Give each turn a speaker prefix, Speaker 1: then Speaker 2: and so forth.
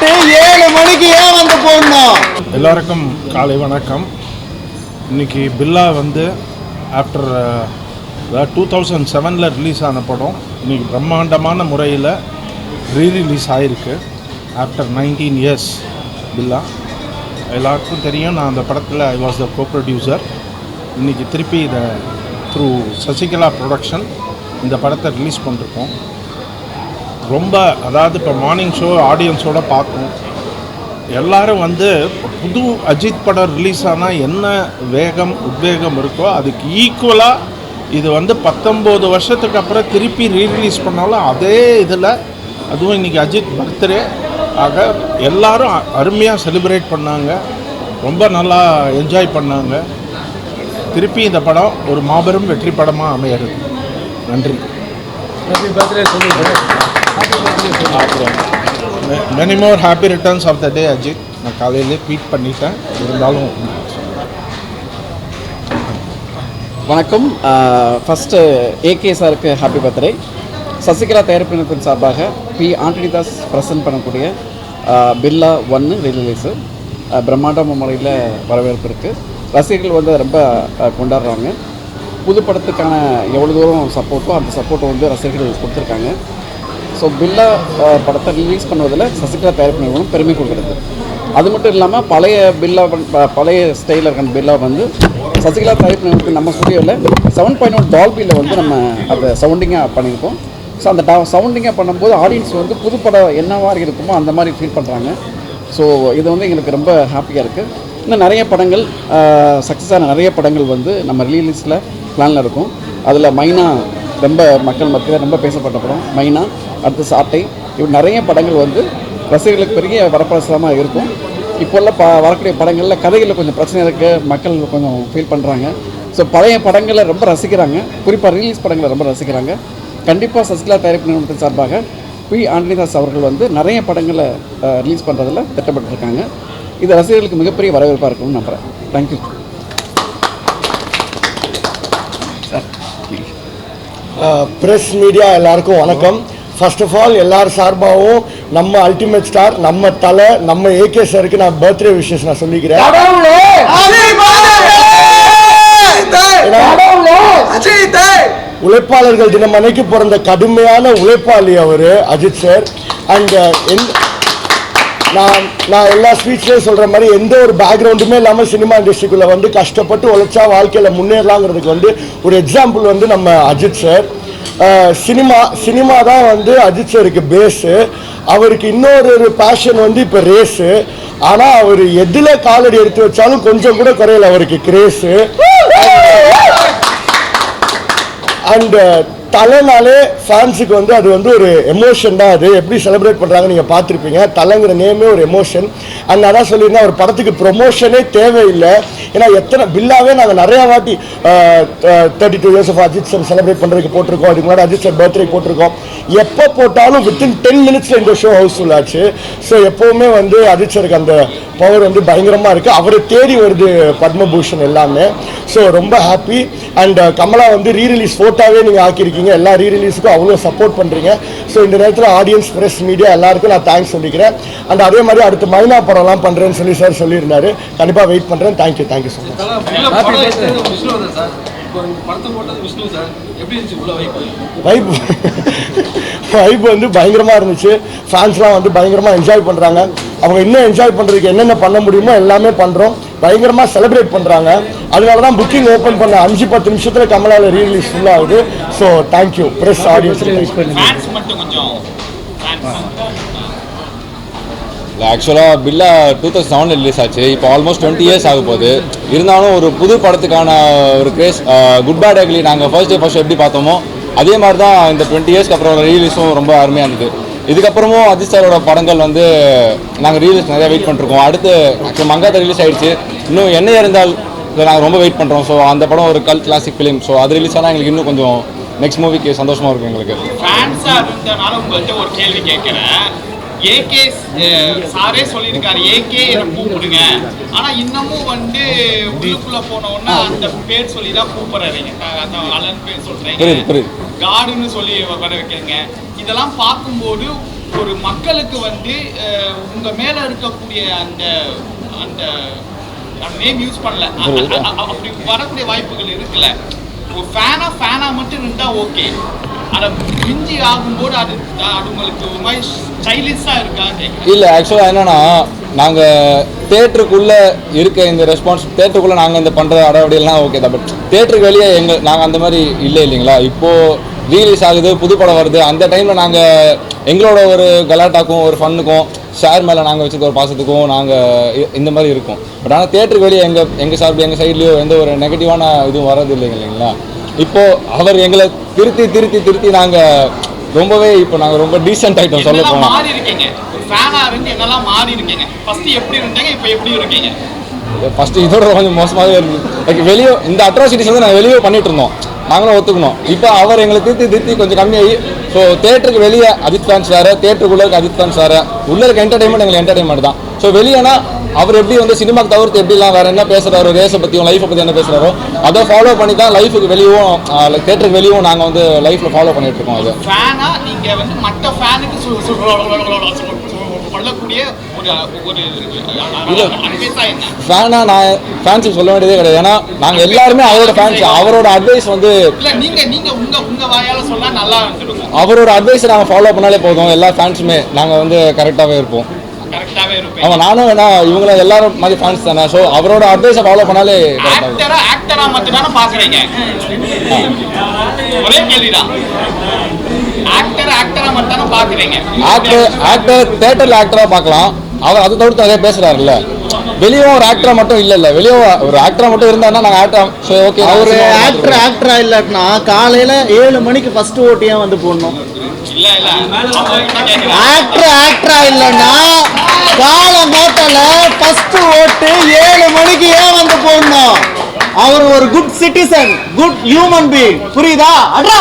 Speaker 1: போட்டு 7 மணிக்கு ஏன் வந்து போடணும்?
Speaker 2: எல்லாருக்கும் காலை வணக்கம். இன்னைக்கு பில்லா வந்து ஆஃப்டர் 2007 ரிலீஸ் ஆன படம் இன்னைக்கு பிரம்மாண்டமான முறையில் ரீரிலீஸ் ஆகிருக்கு. ஆஃப்டர் 19 இயர்ஸ் பில்லா. எல்லாருக்கும் தெரியும், நான் அந்த படத்தில் ஐ வாஸ் த கோ-ப்ரொடியூசர். இன்றைக்கி திருப்பி இதை த்ரூ சசிகலா ப்ரொடக்ஷன் இந்த படத்தை ரிலீஸ் பண்ணிருக்கோம். ரொம்ப அதாவது இப்போ மார்னிங் ஷோ ஆடியன்ஸோடு பார்த்தோம். எல்லோரும் வந்து புது அஜித் படம் ரிலீஸ் ஆனால் என்ன வேகம் உத்வேகம் இருக்கோ அதுக்கு ஈக்குவலாக இது வந்து 19 வருஷத்துக்கு அப்புறம் திருப்பி ரீரிலீஸ் பண்ணாலும் அதே இதில், அதுவும் இன்றைக்கி அஜித் பர்த்டே ஆக எல்லோரும் அருமையாக செலிப்ரேட் பண்ணாங்க. ரொம்ப நல்லா என்ஜாய் பண்ணாங்க. திருப்பி இந்த படம் ஒரு மாபெரும் வெற்றி படமாக அமையிறது. நன்றி. அப்புறம் many more happy returns of the day Ajith. நான் காலையிலே ட்வீட் பண்ணிட்டேன், இருந்தாலும்
Speaker 3: வணக்கம். ஃபஸ்ட்டு ஏகே சாருக்கு ஹாப்பி பர்த்டே. சசிகலா தயாரிப்பினத்தின் சார்பாக பி ஆண்டனிதாஸ் ப்ரெசென்ட் பண்ணக்கூடிய பில்லா 1 ரிலீஸு பிரம்மாண்ட முறையில் வரவேற்பு இருக்குது. ரசிகர்கள் வந்து ரொம்ப கொண்டாடுறாங்க. புது படத்துக்கான எவ்வளோ தூரம் சப்போர்ட்டோ அந்த சப்போர்ட்டை வந்து ரசிகர்கள் கொடுத்துருக்காங்க. ஸோ பில்லா படத்தை ரிலீஸ் பண்ணுவதில் சசிகலா தயாரிப்பு நிறுவனம் பெருமை கொடுக்குறது. அது மட்டும் இல்லாமல் பழைய ஸ்டைலில் இருக்கிற பில்லா வந்து சசிகலா தயாரிப்பு நிறுவனத்துக்கு நம்ம ஸ்டுடியோவில் 7.1 டால்பியில் வந்து நம்ம அதை சவுண்டிங்காக பண்ணியிருக்கோம். ஸோ அந்த சவுண்டிங்காக பண்ணும்போது ஆடியன்ஸ் வந்து புது படம் என்ன மாதிரி இருக்குமோ அந்த மாதிரி ஃபீல் பண்ணுறாங்க. ஸோ இது வந்து எங்களுக்கு ரொம்ப ஹாப்பியாக இருக்குது. இன்னும் நிறைய படங்கள் சக்ஸஸான நிறைய படங்கள் வந்து நம்ம ரிலீஸில் பிளானில் இருக்கும். அதில் மைனா ரொம்ப மக்கள் மத்தியில் ரொம்ப பேசப்பட்ட படம் மைனா, அடுத்து சாட்டை, இப்படி நிறைய படங்கள் வந்து ரசிகர்களுக்கு பெரிய வரப்பிரசாதமாக இருக்கும். இப்போல்லாம் வரக்கூடிய படங்களில் கதைகளில் கொஞ்சம் பிரச்சனை இருக்குது, மக்கள் கொஞ்சம் ஃபீல் பண்ணுறாங்க. ஸோ பழைய படங்களை ரொம்ப ரசிக்கிறாங்க, குறிப்பாக ரிலீஸ் படங்களை ரொம்ப ரசிக்கிறாங்க. கண்டிப்பாக சசிகலா தயாரிப்பு நிறுவனத்தின் சார்பாக பி ஆண்டனிதாஸ் அவர்கள் வந்து நிறைய படங்களை ரிலீஸ் பண்ணுறதுல திட்டப்பட்டிருக்காங்க. இது ரசிகர்களுக்கு மிகப்பெரிய வரவேற்பாக இருக்கும்னு நம்புகிறேன். Thank you sir.
Speaker 4: ப்ரெஸ் மீடியா எல்லாருக்கும் வணக்கம். ஃபர்ஸ்ட் ஆஃப் ஆல் எல்லாரும் சார்பாகவும் நம்ம அல்டிமேட் ஸ்டார் நம்ம தலை நம்ம ஏகே சாருக்கு நான் பர்த்டே விஷஸ் நான் சொல்லிக்கிறேன். உழைப்பாளர்கள் தினம் அன்னைக்கு பிறந்த கடுமையான உழைப்பாளி அவர் அஜித் சார். அண்ட் நான் எல்லா ஸ்பீச்லேயும் சொல்கிற மாதிரி எந்த ஒரு பேக்ரவுண்டுமே இல்லாமல் சினிமா இண்டஸ்ட்ரிக்குள்ளே வந்து கஷ்டப்பட்டு உழைச்சா வாழ்க்கையில் முன்னேறலாங்கிறதுக்கு வந்து ஒரு எக்ஸாம்பிள் வந்து நம்ம அஜித் சார். சினிமா தான் வந்து அஜித் சாருக்கு பேஸு. அவருக்கு இன்னொரு பேஷன் வந்து இப்போ ரேஸு. ஆனால் அவர் எதில் காலடி எடுத்து வச்சாலும் கொஞ்சம் கூட குறையல அவருக்கு கிரேஸு. அண்ட் தலைனாலே ஃபேன்ஸுக்கு வந்து அது வந்து ஒரு எமோஷன் தான். அது எப்படி செலிப்ரேட் பண்ணுறாங்க நீங்கள் பார்த்துருப்பீங்க. தலைங்கிற நேமே ஒரு எமோஷன். அண்ட் அதான் சொல்லியிருந்தேன், ஒரு படத்துக்கு ப்ரொமோஷனே தேவையில்லை. ஏன்னா எத்தனை பில்லாவே நாங்கள் நிறையா வாட்டி 32 years of Ajith sir celebrate பண்ணுறதுக்கு போட்டிருக்கோம். அதுக்கு முன்னாடி அஜித் சார் பர்த்டே போட்டிருக்கோம். எப்போ போட்டாலும் வித்தின் 10 மினிட்ஸில் இந்த ஷோ ஹவுஸ்ஃபுல் ஆச்சு. ஸோ எப்போவுமே வந்து அஜித் சாருக்கு அந்த பவர் வந்து பயங்கரமாக இருக்குது. அவரை தேடி வருது பத்மபூஷன் எல்லாமே. ஸோ ரொம்ப ஹாப்பி. அண்ட் கமலா வந்து ரீரிலீஸ் ஃபோட்டோவே நீங்கள் ஆக்கியிருக்கீங்க. எல்லா ரீரிலீஸுக்கும் அவ்வளோ சப்போர்ட் பண்ணுறீங்க. ஸோ இந்த நேரத்தில் ஆடியன்ஸ், ப்ரெஸ், மீடியா எல்லாருக்கும் நான் தேங்க்ஸ் சொல்லிக்கிறேன். அண்ட் அதே மாதிரி அடுத்து மைனா படம்லாம் பண்ணுறேன்னு சொல்லி சார் சொல்லியிருந்தாரு. கண்டிப்பாக வெயிட் பண்ணுறேன். Thank you so much. வைப் வந்து பயங்கரமாக இருந்துச்சு. ஃபேன்ஸ்லாம் வந்து பயங்கரமாக என்ஜாய் பண்ணுறாங்க. அவங்க இன்னும் என்ஜாய் பண்ணுறதுக்கு என்னென்ன பண்ண முடியுமோ எல்லாமே பண்ணுறோம். பயங்கரமாக செலிப்ரேட் பண்ணுறாங்க. அதனால தான் புக்கிங் ஓப்பன் பண்ண 5-10 நிமிஷத்தில் கமலாவில் ரீரிலீஸ் ஃபுல்லாகுது. So thank you press audience.
Speaker 5: ஆக்சுவலாக பில்லா 2007 ரிலீஸ் ஆச்சு. இப்போ ஆல்மோஸ்ட் 20 இயர்ஸ் ஆக போகுது. இருந்தாலும் ஒரு புது படத்துக்கான ஒரு கிரேஸ் குட் பேட் அக்லி நாங்கள் ஃபர்ஸ்ட் எப்படி பார்த்தோமோ அதே மாதிரி தான் இந்த 20 இயர்ஸ்க்கு அப்புறம் ரீலீஸும் ரொம்ப அருமையாக இருந்தது. இதுக்கப்புறமும் அஜித் சாரோட படங்கள் வந்து நாங்கள் ரீலீஸ் நிறையா வெயிட் பண்ணிருக்கோம். அடுத்து ஆக்சுவலி மங்காத்தா ரிலீஸ் ஆகிடுச்சு. இன்னும் என்ன இருந்தால் நாங்கள் ரொம்ப வெயிட் பண்ணுறோம். ஸோ அந்த படம் ஒரு கல்ட் கிளாசிக் ஃபிலிம். ஸோ அது ரிலீஸ் ஆனால் எங்களுக்கு இன்னும் கொஞ்சம் நெக்ஸ்ட் மூவிக்கு சந்தோஷமாக இருக்கும் எங்களுக்கு.
Speaker 6: ஒரு கேள்வி கேட்குறேன். ஏகே சாரே சொல்லியிருக்காரு ஏகே என்ன கூப்பிடுங்க. ஆனால் இன்னமும் வந்து உள்ளுக்குள்ளே போனோன்னா அந்த பேர் சொல்லி தான் கூப்பிட்றீங்க. அந்த அலன் பேர் சொல்கிறீங்க, காடுன்னு சொல்லி வர வைக்கிறீங்க. இதெல்லாம் பார்க்கும்போது ஒரு மக்களுக்கு வந்து உங்க மேல இருக்கக்கூடிய அந்த அந்த நேம் யூஸ் பண்ணல அப்படி வரக்கூடிய வாய்ப்புகள் இருக்குல்ல. ஒரு ஃபேனா மட்டும் இருந்தா ஓகே. அதை மிஞ்சி ஆகும்போது அது உங்களுக்கு ஒரு மாதிரி ஸ்டைலிஷாக இருக்கா கேட்குறேன்.
Speaker 5: இல்லை, ஆக்சுவலாக என்னன்னா நாங்கள் தேட்டருக்குள்ளே இருக்க இந்த ரெஸ்பான்ஸ், தேட்டருக்குள்ளே நாங்கள் இந்த பண்ணுற அடவடியெல்லாம் ஓகே தான். பட் தேட்டருக்கு வெளியே நாங்கள் அந்த மாதிரி இல்லைங்களா. இப்போது ரீலீஸ் ஆகுது, புது படம் வருது, அந்த டைமில் நாங்கள் எங்களோட ஒரு கலாட்டாக்கும் ஒரு ஃபன்னுக்கும் ஷேர் மேலே நாங்கள் வச்சுருக்க ஒரு பாசத்துக்கும் நாங்கள் இந்த மாதிரி இருக்கும். பட் ஆனால் தேட்டருக்கு வெளியே எங்கள் எங்கள் சைட்லேயோ எந்த ஒரு நெகட்டிவான இதுவும் வர்றது இல்லைங்களா. இப்போது அவர் எங்களை திருத்தி நாங்கள் ரொம்பவே இப்போ நாங்கள் ரொம்ப டீசென்ட் ஆகிட்டோம் சொல்ல போனால்.
Speaker 6: மாறி இருக்கீங்க, ஒரு ஃபேனாக இருந்து என்னெல்லாம் மாறி இருக்கீங்க. ஃபஸ்ட்டு எப்படி இருந்தீங்க, இப்போ எப்படி இருக்கீங்க?
Speaker 5: ஃபஸ்ட்டு இதோட கொஞ்சம் மோசமாகவே இருக்குது. வெளியே இந்த அட்ராசிட்டிஸ் வந்து நாங்கள் வெளியே பண்ணிட்டு இருந்தோம், நாங்களும் ஒத்துக்கணும். இப்போ அவர் எங்களை திருத்தி கொஞ்சம் கம்மியாகி, ஸோ தேட்டருக்கு வெளியே அஜித் ஃபேன்ஸ் வேறு, தேட்டருக்குள்ளே இருக்க அஜித் ஃபேன்ஸ் வேறு, உள்ளே இருக்க என்டர்டைன்மெண்ட் எங்களுக்கு என்டர்டைன்மெண்ட் தான். ஸோ வெளியேனா அவர் எப்படி வந்து சினிமாக்கு தவிர்த்து எப்படிலாம் வேறு என்ன பேசுகிறாரோ, ரேஸை பற்றியும் லைஃப்பை பற்றி என்ன பேசுகிறாரோ அதை ஃபாலோ பண்ணி தான் லைஃபுக்கு வெளியும் தேட்டருக்கு வெளியும் நாங்கள் வந்து லைஃப்பில் ஃபாலோ பண்ணிட்டு இருக்கோம். அது
Speaker 6: ஃபேனா நீங்கள் வந்து மற்ற ஃபேனுக்கு சொல்லக்கூடிய ஒரு
Speaker 5: ஃபேனா நான் ஃபேன்ஸுக்கு சொல்ல வேண்டியதே கிடையாது. ஏன்னா நாங்கள் எல்லாருமே அவரோட ஃபேன்ஸ். அவரோட அட்வைஸ் வந்து
Speaker 6: உங்க வாயால சொன்னா நல்லா இருந்துருக்கும்.
Speaker 5: அவரோட அட்வைஸை நாங்கள் ஃபாலோ பண்ணாலே போதும். எல்லா ஃபேன்ஸுமே நாங்கள் வந்து கரெக்டாகவே இருப்போம். ஆமாம், நானும் ஏன்னா இவங்கள எல்லாரும் மாதிரி ஃபேன்ஸ் தானே. ஸோ அவரோட அட்வைஸை ஃபாலோ பண்ணாலே
Speaker 6: ஆக்டரா மட்டும் தானே பார்க்குறீங்க. ஒரே கேள்விதான், ஆக்டரா மட்டும் தானே பார்க்குறீங்க.
Speaker 5: ஆக்டர் தேட்டரில் ஆக்டராக பார்க்கலாம். அவர் அதை தவிர்த்து நிறைய பேசுகிறாருல்ல. வெளியும் ஒரு ஆக்டரா மட்டும் இல்ல, வெளியே ஒரு ஆக்டரா மட்டும் இருந்தாருன்னா நாங்கள் ஆக்டர். ஸோ ஓகே,
Speaker 1: அவர் ஆக்டரா இல்லாட்டினா காலையில 7 மணிக்கு ஃபர்ஸ்ட் ஓட்டு ஏன் வந்து போடணும்? ஆக்டரா இல்லைன்னா காலங்காத்தால ஃபர்ஸ்ட் ஓட்டு 7 மணிக்கு ஏன் வந்து போடணும்? அவர் ஒரு good citizen, good human being. புரியுதா? அட்ரா